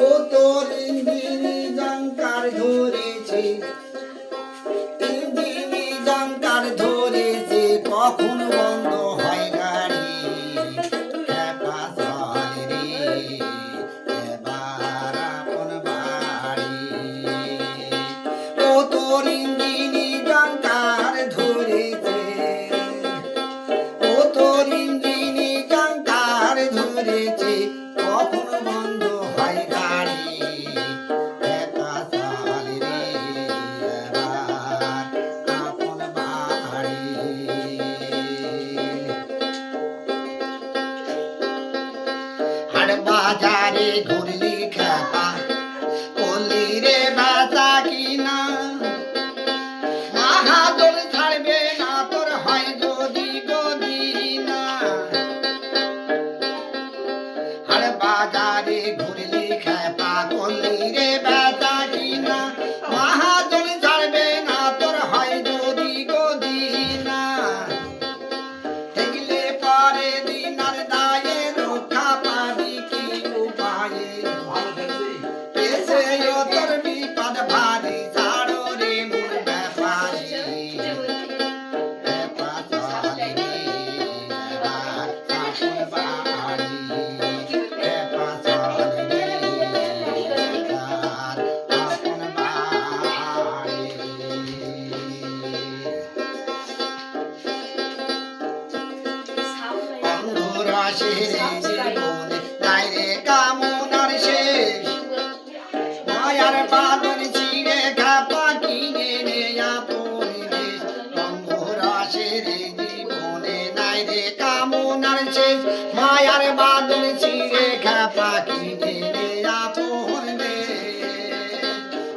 ও তোর ইঞ্জিনি জঙ্কার ধরেছে, ইঞ্জিনি জঙ্কার ধরেছে, কখন বন্ধ হয় গাড়ি? খেপা চল রে এবার আপন বাড়ি। ও তোর ইঞ্জিনি জঙ্কার ধরেছে, ও তোর ইঞ্জিনি জঙ্কার ধরেছে, কখন বন্ধ হয় গাড়ি? খেপা চল রে এবার আপন বাড়ি। হাট বাজারে ঘুরলি খেপা, করলি রে বেচা কিনা, মাহাজন ছাড়বে না তোর হয় যদি গদিনা। হাট বাজারে ঘুরলি খেপা, করলি রে বেচা কিনা, মাহাজন ছাড়বে না তোর হয় যদি গদিনা। দেখলে পরে দিনার দায়ে রক্ষা পাবি কি উপায়ে? এসে ও তোর বিপদ ভারী, ছাড়ো রে মূল ব্যাপারী। খেপা চল রে এবার আপন বাড়ি। খেপা চল রে এবার আপন বাড়ি। অঙ্গরাশির জীবনে নাই রে কামনার শেষ, মায়ার বাঁধন ছিঁড়ে খেপা কিনে নে আপন দেশ। অঙ্গরাশির জীবনে নাই রে কামনার শেষ, মায়ার বাঁধন ছিঁড়ে খেপা কিনে নে আপন দেশ।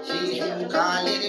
শিশুকালের